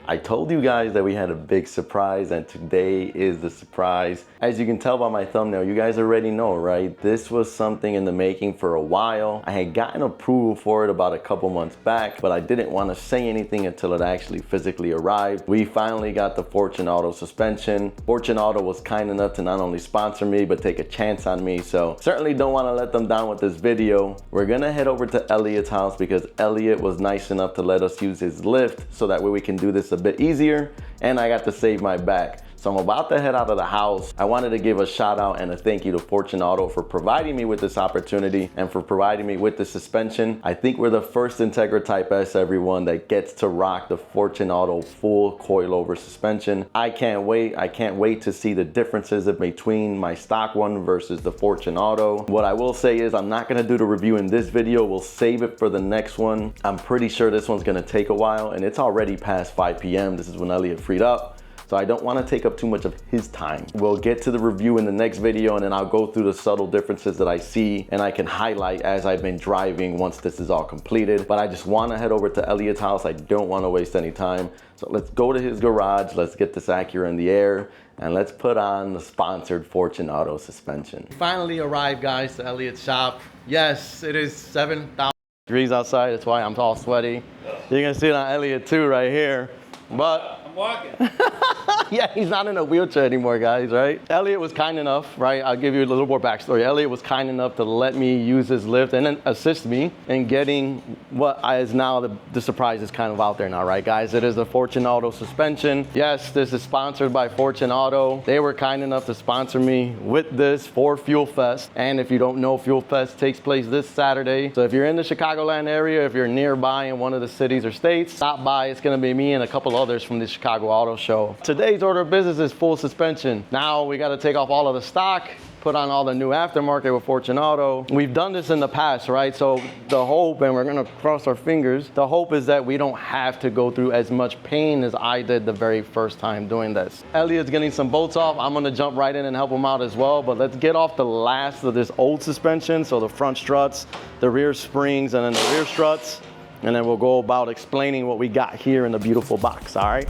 I told you guys that we had a big surprise, and today is the surprise. As you can tell by my thumbnail, you guys already know, right? This was something in the making for a while. I had gotten approval for it about a couple months back, but I didn't want to say anything until it actually physically arrived. We finally got the Fortune Auto suspension. Fortune Auto was kind enough to not only sponsor me, but take a chance on me. So certainly don't want to let them down with this video. We're gonna head over to Elliott's house because Elliott was nice enough to let us use his lift so that way we can do this a bit easier, and I got to save my back. So I'm about to head out of the house. I wanted to give a shout out and a thank you to Fortune Auto for providing me with this opportunity and for providing me with the suspension. I think we're the first Integra Type S, everyone, that gets to rock the Fortune Auto full coilover suspension. I can't wait. I can't wait to see the differences between my stock one versus the Fortune Auto. What I will say is I'm not gonna do the review in this video. We'll save it for the next one. I'm pretty sure this one's gonna take a while, and it's already past 5 p.m. This is when Elliott freed up. So I don't want to take up too much of his time. We'll get to the review in the next video, and then I'll go through the subtle differences that I see and I can highlight as I've been driving once this is all completed. But I just want to head over to Elliott's house. I don't want to waste any time. So let's go to his garage. Let's get this Acura in the air, and let's put on the sponsored Fortune Auto suspension. Finally arrived, guys, to Elliott's shop. Yes, it is 7,000 degrees outside. That's why I'm all sweaty. You're gonna see it on Elliott too right here. But I'm walking. yeah, he's not in a wheelchair anymore, guys, right? Elliott was kind enough, right? I'll give you a little more backstory. Elliott was kind enough to let me use his lift and then assist me in getting what is now the surprise is kind of out there now, right, guys? It is a Fortune Auto suspension. Yes, this is sponsored by Fortune Auto. They were kind enough to sponsor me with this for Fuel Fest. And if you don't know, Fuel Fest takes place this Saturday. So if you're in the Chicagoland area, if you're nearby in one of the cities or states, stop by. It's gonna be me and a couple others from the Chicago Auto Show. Today's order of business is full suspension. Now we got to take off all of the stock, put on all the new aftermarket with Fortune Auto. We've done this in the past, right? So the hope, and we're gonna cross our fingers, the hope is that we don't have to go through as much pain as I did the very first time doing this. Elliott's getting some bolts off. I'm gonna jump right in and help him out as well, but let's get off the last of this old suspension. So the front struts, the rear springs, and then the rear struts. And then we'll go about explaining what we got here in the beautiful box, all right?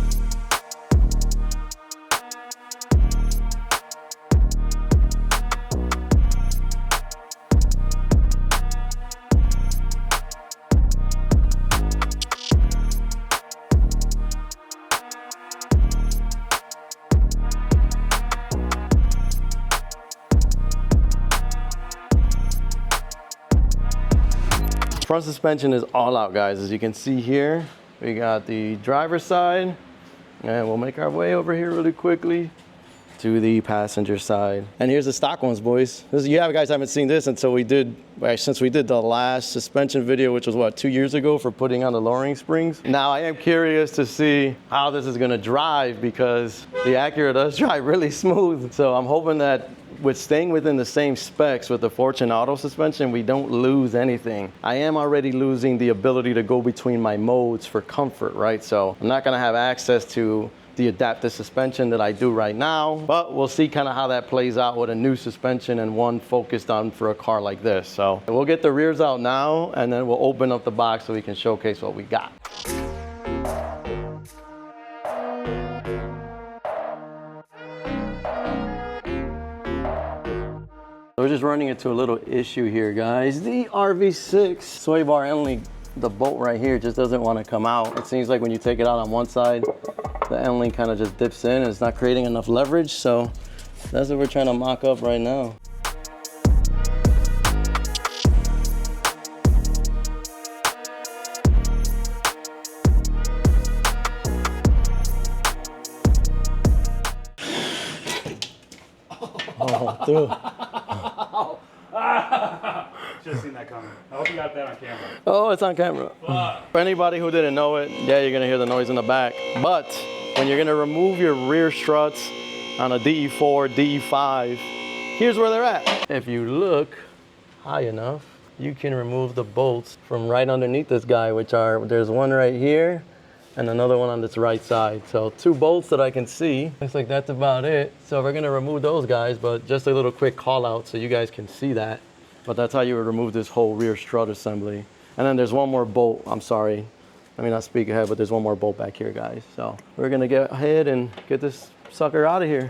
Front suspension is all out, guys. As you can see here, we got the driver's side, and we'll make our way over here really quickly to the passenger side. And here's the stock ones, boys. You guys haven't seen this until since we did the last suspension video, which was what, 2 years ago, for putting on the lowering springs. Now I am curious to see how this is gonna drive because the Acura does drive really smooth. So I'm hoping that with staying within the same specs with the Fortune Auto suspension, we don't lose anything. I am already losing the ability to go between my modes for comfort, right? So I'm not gonna have access to the adaptive suspension that I do right now, but we'll see kind of how that plays out with a new suspension and one focused on for a car like this. So we'll get the rears out now, and then we'll open up the box so we can showcase what we got. We're just running into a little issue here, guys. The RV6 sway bar only, the bolt right here just doesn't want to come out. It seems like when you take it out on one side, the end link kind of just dips in and it's not creating enough leverage. So that's what we're trying to mock up right now. Oh, dude. Just seen that coming. I hope you got that on camera. Oh, it's on camera. For anybody who didn't know it, yeah, you're gonna hear the noise in the back. But when you're gonna remove your rear struts on a DE4, DE5, here's where they're at. If you look high enough, you can remove the bolts from right underneath this guy, which are, there's one right here and another one on this right side. So 2 bolts that I can see. Looks like that's about it. So we're gonna remove those guys, but just a little quick call out so you guys can see that. But that's how you would remove this whole rear strut assembly. And then there's one more bolt, I'm sorry, I mean, not speaker head, but there's one more bolt back here, guys. So we're gonna get ahead and get this sucker out of here.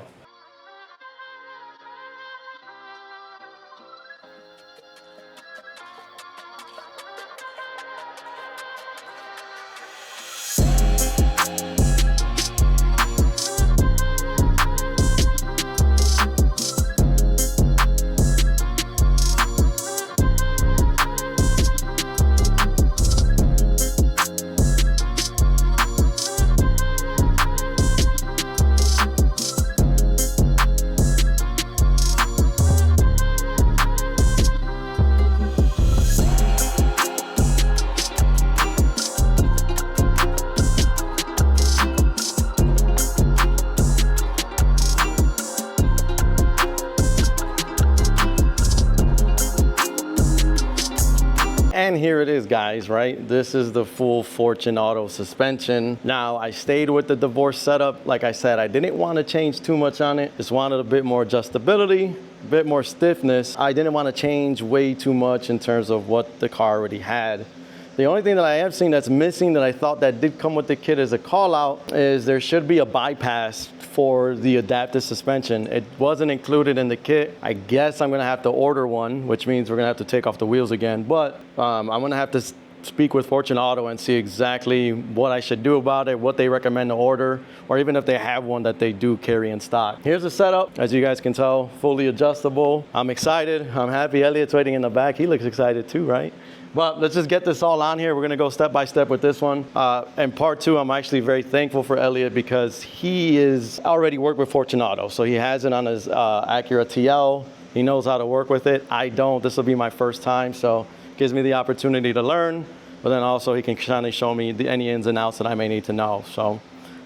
And here it is, guys, right? This is the full Fortune Auto suspension. Now, I stayed with the divorce setup. Like I said, I didn't want to change too much on it. Just wanted a bit more adjustability, a bit more stiffness. I didn't want to change way too much in terms of what the car already had. The only thing that I have seen that's missing that I thought that did come with the kit as a call out is there should be a bypass for the adaptive suspension. It wasn't included in the kit. I guess I'm gonna have to order one, which means we're gonna have to take off the wheels again. But I'm gonna have to speak with Fortune Auto and see exactly what I should do about it, what they recommend to order, or even if they have one that they do carry in stock. Here's the setup. As you guys can tell, fully adjustable. I'm excited, I'm happy. Elliott's waiting in the back. He looks excited too, right? But let's just get this all on here. We're gonna go step by step with this one. And part two, I'm actually very thankful for Elliott because he is already worked with Fortune Auto. So he has it on his Acura TL. He knows how to work with it. I don't, this will be my first time. So it gives me the opportunity to learn, but then also he can kind of show me any ins and outs that I may need to know. So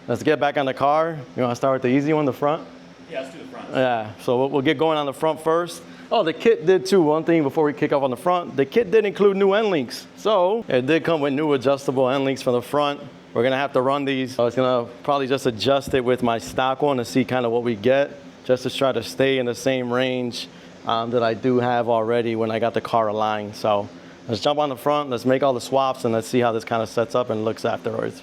let's get back on the car. You wanna start with the easy one, the front? Yeah, let's do the front. Yeah, so we'll get going on the front first. Oh, the kit did too. One thing before we kick off on the front, the kit did include new end links. So it did come with new adjustable end links for the front. We're gonna have to run these. I was gonna probably just adjust it with my stock one to see kind of what we get, just to try to stay in the same range that I do have already when I got the car aligned. So let's jump on the front, let's make all the swaps, and let's see how this kind of sets up and looks afterwards.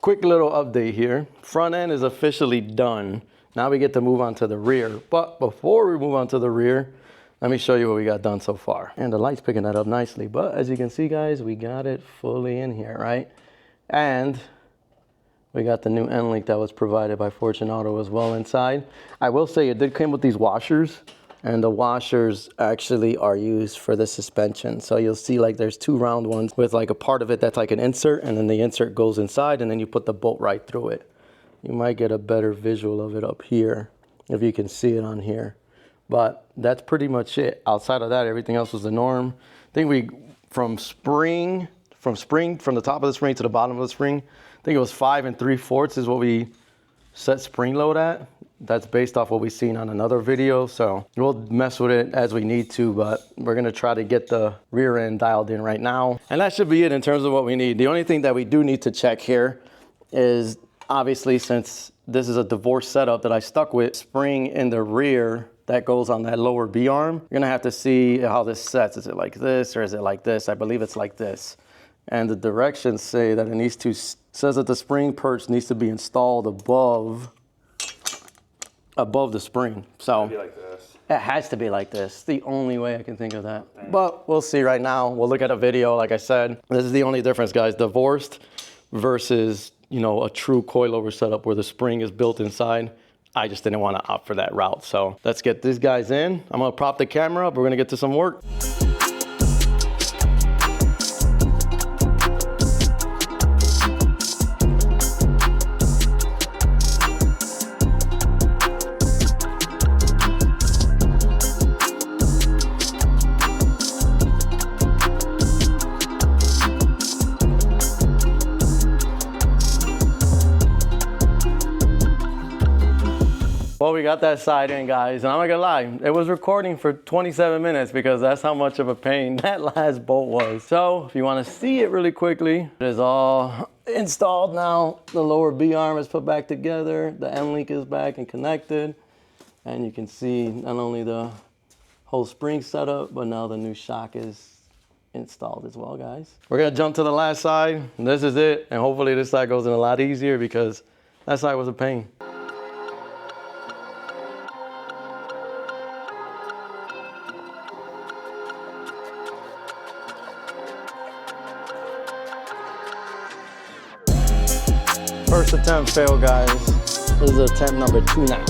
Quick little update here. Front end is officially done. Now we get to move on to the rear. But before we move on to the rear, let me show you what we got done so far. And the light's picking that up nicely. But as you can see, guys, we got it fully in here, right? And we got the new end link that was provided by Fortune Auto as well inside. I will say it did come with these washers. And the washers actually are used for the suspension. So you'll see like there's two round ones with like a part of it that's like an insert, and then the insert goes inside and then you put the bolt right through it. You might get a better visual of it up here if you can see it on here. But that's pretty much it. Outside of that, everything else was the norm. I think from the top of the spring to the bottom of the spring, I think it was 5 3/4 is what we set spring load at. That's based off what we've seen on another video, so we'll mess with it as we need to, but we're gonna try to get the rear end dialed in right now. And that should be it in terms of what we need. The only thing that we do need to check here is, obviously, since this is a divorce setup that I stuck with, spring in the rear that goes on that lower B-arm, you're gonna have to see how this sets. Is it like this or is it like this? I believe it's like this. And the directions say that it needs to, says that the spring perch needs to be installed above the spring. So Be like this. it has to be like this. The only way I can think of that. But we'll see right now. We'll look at a video. Like I said, this is the only difference, guys. Divorced versus, you know, a true coilover setup where the spring is built inside. I just didn't want to opt for that route. So let's get these guys in. I'm gonna prop the camera up. We're gonna get to some work. Well, we got that side in, guys, and I'm not gonna lie, it was recording for 27 minutes because that's how much of a pain that last bolt was. So if you want to see it really quickly, it is all installed now. The lower B arm is put back together, the end link is back and connected, and you can see not only the whole spring setup, but now the new shock is installed as well, guys. We're gonna jump to the last side. This is it, and hopefully this side goes in a lot easier because that side was a pain. First attempt failed, guys. This is attempt number 2 now.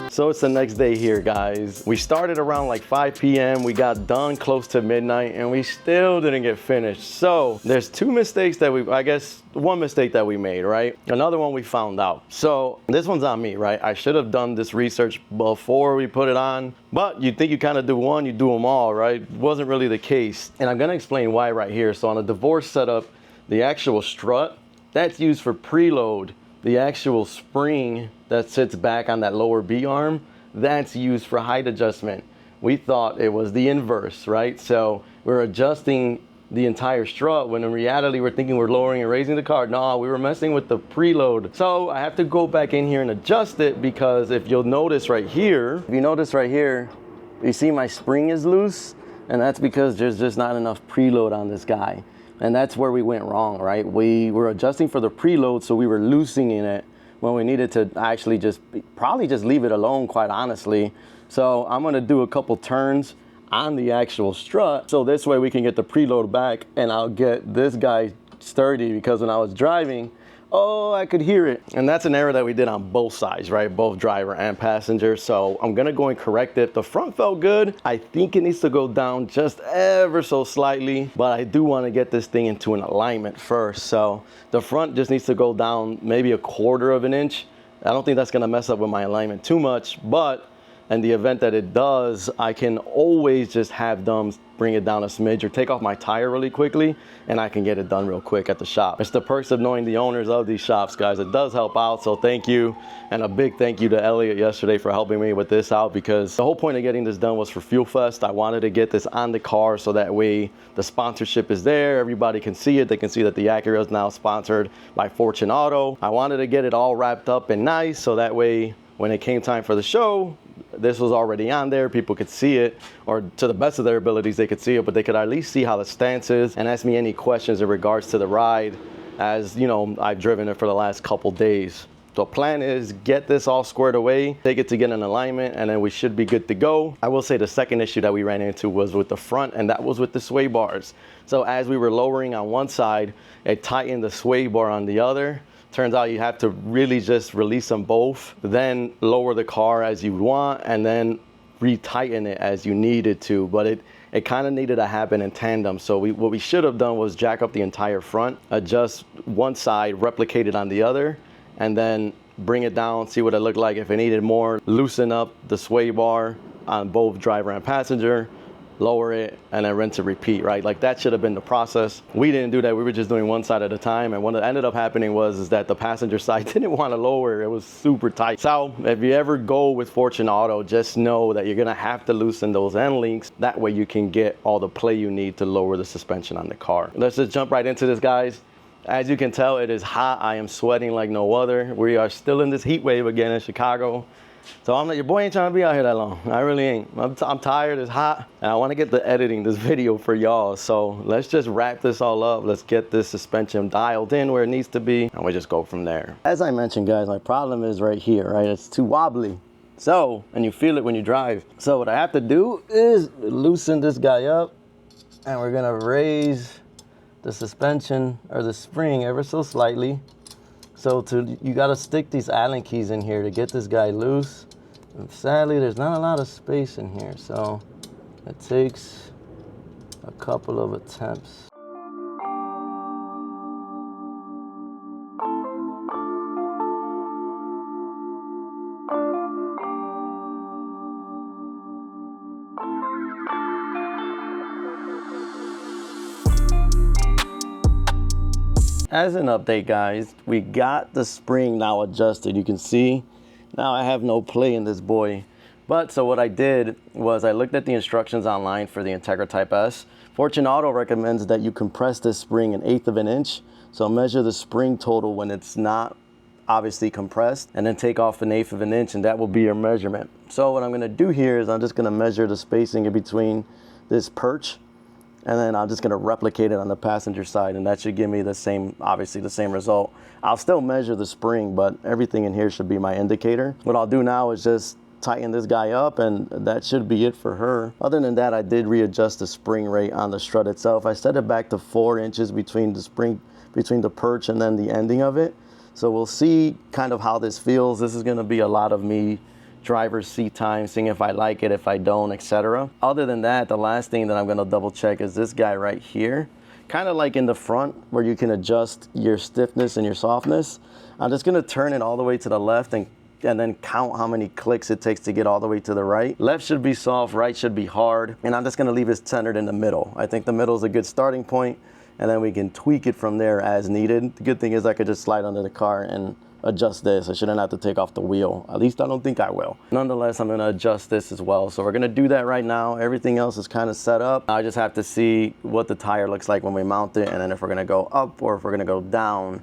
So it's the next day here, guys. We started around like 5 p.m. We got done close to midnight and we still didn't get finished. So there's 2 mistakes that I guess 1 mistake that we made, right? Another one we found out. So this one's on me, right? I should have done this research before we put it on, but you think you kind of do one, you do them all, right? Wasn't really the case. And I'm gonna explain why right here. So on a divorce setup, the actual strut, that's used for preload. The actual spring that sits back on that lower B arm, that's used for height adjustment. We thought it was the inverse, right? So we're adjusting the entire strut when in reality we're thinking we're lowering and raising the car. No, we were messing with the preload. So I have to go back in here and adjust it because if you'll notice right here, you see my spring is loose, and that's because there's just not enough preload on this guy. And that's where we went wrong, right? We were adjusting for the preload, so we were loosening it when we needed to actually probably just leave it alone, quite honestly. So I'm gonna do a couple turns on the actual strut, so this way we can get the preload back and I'll get this guy sturdy, because when I was driving, oh, I could hear it. And that's an error that we did on both sides, right? Both driver and passenger. So I'm gonna go and correct it. The front felt good. I think it needs to go down just ever so slightly, but I do wanna get this thing into an alignment first. So the front just needs to go down maybe 1/4 of an inch. I don't think that's gonna mess up with my alignment too much, but in the event that it does, I can always just have them bring it down a smidge or take off my tire really quickly, and I can get it done real quick at the shop. It's the perks of knowing the owners of these shops, guys. It does help out, so thank you. And a big thank you to Elliot yesterday for helping me with this out, because the whole point of getting this done was for Fuel Fest. I wanted to get this on the car so that way the sponsorship is there. Everybody can see it. They can see that the Acura is now sponsored by Fortune Auto. I wanted to get it all wrapped up and nice so that way when it came time for the show, this was already on there, people could see it, or to the best of their abilities they could see it, but they could at least see how the stance is and ask me any questions in regards to the ride, as you know, I've driven it for the last couple days. The plan is get this all squared away, take it to get an alignment, and then we should be good to go. I will say the second issue that we ran into was with the front, and that was with the sway bars. So as we were lowering on one side, it tightened the sway bar on the other. Turns out you have to really just release them both, then lower the car as you want, and then retighten it as you needed to. But it kind of needed to happen in tandem. So what we should have done was jack up the entire front, adjust one side, replicate it on the other, and then bring it down, see what it looked like. If it needed more, loosen up the sway bar on both driver and passenger, lower it, and then rinse and repeat, right? Like that should have been the process. We didn't do that. We were just doing one side at a time. And what ended up happening is that the passenger side didn't want to lower. It was super tight. So if you ever go with Fortune Auto, just know that you're going to have to loosen those end links. That way you can get all the play you need to lower the suspension on the car. Let's just jump right into this, guys. As you can tell, it is hot. I am sweating like no other. We are still in this heat wave again in Chicago. So I'm like, your boy ain't trying to be out here that long. I really ain't. I'm tired, it's hot, and I want to get the editing this video for y'all. So let's just wrap this all up. Let's get this suspension dialed in where it needs to be, and we just go from there. As I mentioned, guys, my problem is right here, right? It's too wobbly. So, and you feel it when you drive. So what I have to do is loosen this guy up, and we're gonna raise the suspension or the spring ever so slightly. So you gotta stick these Allen keys in here to get this guy loose. And sadly, there's not a lot of space in here, so it takes a couple of attempts. As an update, guys, we got the spring now adjusted. You can see now I have no play in this boy. But so what I did was I looked at the instructions online for the Integra Type S. Fortune Auto recommends that you compress this spring 1/8 of an inch. So measure the spring total when it's not obviously compressed, and then take off 1/8 of an inch, and that will be your measurement. So what I'm gonna do here is I'm just gonna measure the spacing in between this perch, and then I'm just gonna replicate it on the passenger side, and that should give me the same, obviously the same result. I'll still measure the spring, but everything in here should be my indicator. What I'll do now is just tighten this guy up, and that should be it for her. Other than that, I did readjust the spring rate on the strut itself. I set it back to 4 inches between the spring, between the perch and then the ending of it. So we'll see kind of how this feels. This is gonna be a lot of me driver's seat time, seeing if I like it, if I don't, etc. Other than that, the last thing that I'm gonna double check is this guy right here. Kind of like in the front where you can adjust your stiffness and your softness. I'm just gonna turn it all the way to the left and then count how many clicks it takes to get all the way to the right. Left should be soft, right should be hard. And I'm just gonna leave it centered in the middle. I think the middle is a good starting point, and then we can tweak it from there as needed. The good thing is I could just slide under the car and adjust this. I shouldn't have to take off the wheel. At least I don't think I will. Nonetheless, I'm gonna adjust this as well. So we're gonna do that right now. Everything else is kind of set up. I just have to see what the tire looks like when we mount it, and then if we're gonna go up or if we're gonna go down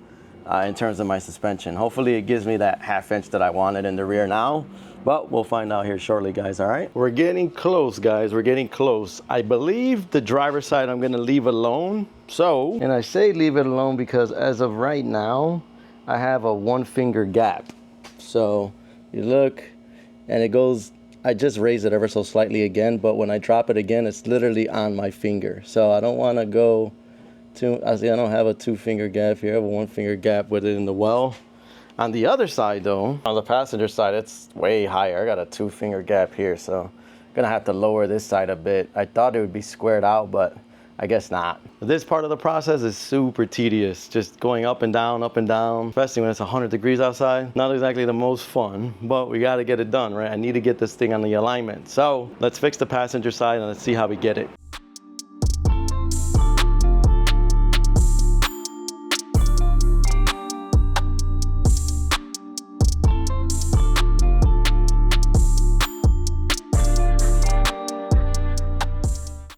in terms of my suspension. Hopefully it gives me that 1/2 inch that I wanted in the rear now, but we'll find out here shortly, guys, all right? We're getting close, guys, we're getting close. I believe the driver's side I'm gonna leave alone. So, and I say leave it alone because as of right now, I have a 1-finger gap. So you look, and it goes, I just raise it ever so slightly again, but when I drop it again, it's literally on my finger. So I don't wanna go too, I don't have a 2-finger gap here, I have a 1-finger gap with it in the well. On the other side though, on the passenger side, it's way higher. I got a 2-finger gap here, so I'm gonna have to lower this side a bit. I thought it would be squared out, but I guess not. This part of the process is super tedious, just going up and down, especially when it's 100 degrees outside. Not exactly the most fun, but we gotta get it done, right? I need to get this thing on the alignment. So let's fix the passenger side and let's see how we get it.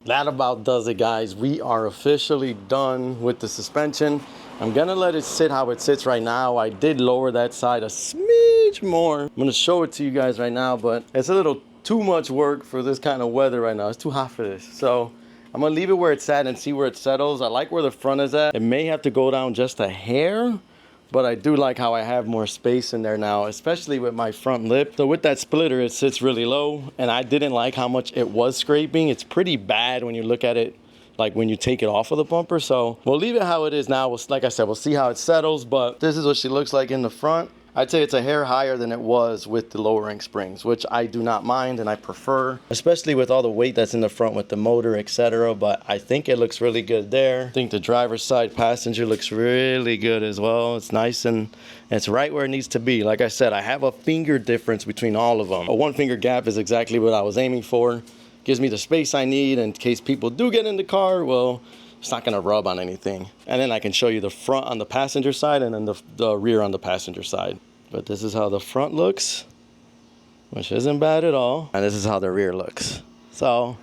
That about does it, guys. We are officially done with the suspension. I'm gonna let it sit how it sits right now. I did lower that side a smidge more. I'm gonna show it to you guys right now, but it's a little too much work for this kind of weather right now. It's too hot for this. So I'm gonna leave it where it's at and see where it settles. I like where the front is at. It may have to go down just a hair, but I do like how I have more space in there now, especially with my front lip. So with that splitter, it sits really low, and I didn't like how much it was scraping. It's pretty bad when you look at it, like when you take it off of the bumper. So we'll leave it how it is now. Like I said, we'll see how it settles, but this is what she looks like in the front. I'd say it's a hair higher than it was with the lowering springs, which I do not mind and I prefer, especially with all the weight that's in the front with the motor, etc. But I think it looks really good there. I think the driver's side passenger looks really good as well. It's nice and it's right where it needs to be. Like I said, I have a finger difference between all of them. A 1-finger gap is exactly what I was aiming for. Gives me the space I need in case people do get in the car. Well, it's not gonna rub on anything. And then I can show you the front on the passenger side and then the rear on the passenger side. But this is how the front looks, which isn't bad at all. And this is how the rear looks. So,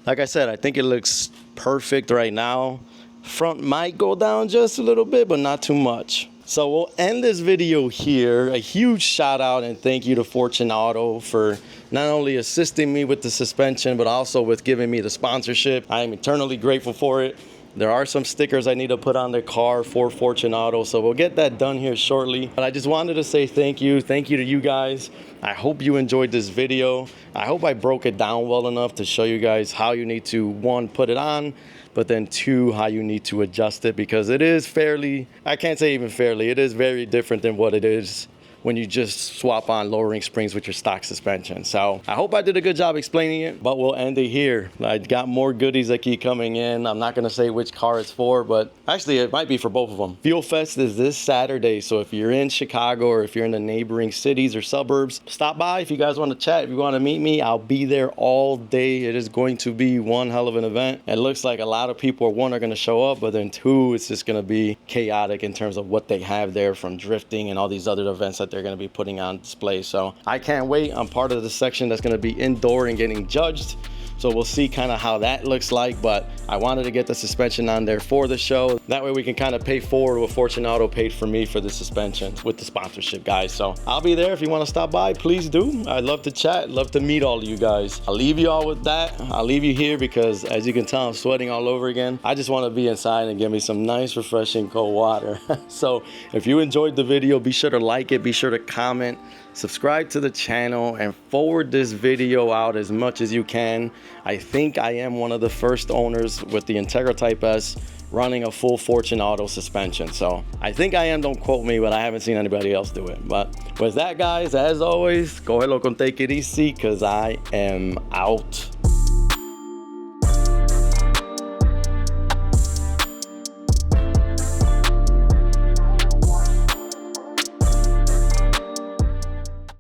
like I said, I think it looks perfect right now. Front might go down just a little bit, but not too much. So we'll end this video here. A huge shout out and thank you to Fortune Auto for not only assisting me with the suspension, but also with giving me the sponsorship. I am eternally grateful for it. There are some stickers I need to put on the car for Fortune Auto, so we'll get that done here shortly. But I just wanted to say thank you to you guys. I hope you enjoyed this video. I hope I broke it down well enough to show you guys how you need to, 1, put it on, but then 2, how you need to adjust it, because it is fairly, I can't say even fairly, it is very different than what it is when you just swap on lowering springs with your stock suspension. So I hope I did a good job explaining it, but we'll end it here. I got more goodies that keep coming in. I'm not gonna say which car it's for, but actually it might be for both of them. Fuel Fest is this Saturday, so if you're in Chicago or if you're in the neighboring cities or suburbs, stop by. If you guys want to chat, if you want to meet me, I'll be there all day. It is going to be one hell of an event. It looks like a lot of people, one, are going to show up, but then two, it's just going to be chaotic in terms of what they have there, from drifting and all these other events that they're going to be putting on display. So I can't wait. I'm part of the section that's going to be indoor and getting judged. So we'll see kind of how that looks like, but I wanted to get the suspension on there for the show. That way we can kind of pay forward what Fortunato paid for me for the suspension with the sponsorship, guys. So I'll be there. If you want to stop by, please do. I'd love to chat, love to meet all of you guys. I'll leave you all with that. I'll leave you here because, as you can tell, I'm sweating all over again. I just want to be inside and get me some nice, refreshing cold water. So if you enjoyed the video, be sure to like it, be sure to comment, subscribe to the channel, and forward this video out as much as you can. I think I am one of the first owners with the Integra Type S running a full Fortunato suspension. So I think I am, don't quote me, but I haven't seen anybody else do it. But with that, guys, as always, go ahead and take it easy because I am out.